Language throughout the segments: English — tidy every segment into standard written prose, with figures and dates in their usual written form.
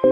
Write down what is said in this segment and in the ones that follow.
In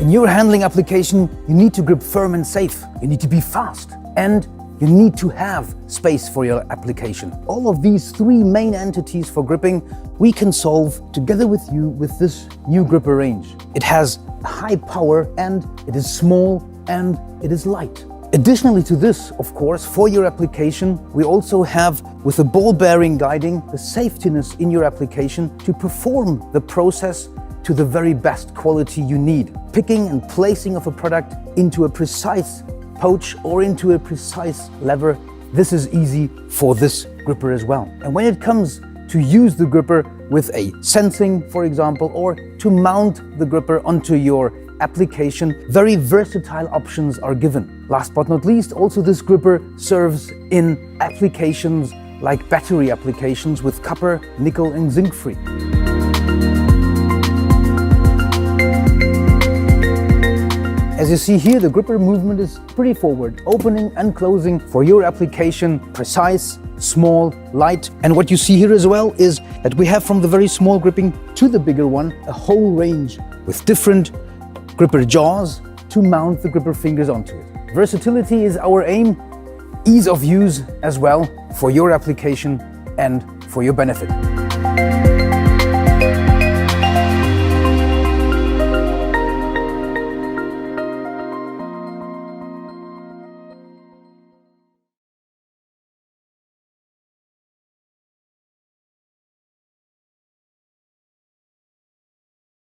your handling application, you need to grip firm and safe. You need to be fast, and you need to have space for your application. All of these three main entities for gripping we can solve together with you with this new gripper range. It has high power, and it is small, and it is light. Additionally to this, of course, for your application, we also have, with the ball bearing guiding, the safetiness in your application to perform the process to the very best quality you need. Picking and placing of a product into a precise pouch or into a precise lever, this is easy for this gripper as well. And when it comes to use the gripper with a sensing, for example, or to mount the gripper onto your application, very versatile options are given. Last but not least, also this gripper serves in applications like battery applications with copper, nickel and zinc free. As you see here, the gripper movement is pretty forward, opening and closing for your application, precise, small, light. And what you see here as well is that we have from the very small gripping to the bigger one, a whole range with different gripper jaws to mount the gripper fingers onto it. Versatility is our aim, ease of use as well for your application and for your benefit.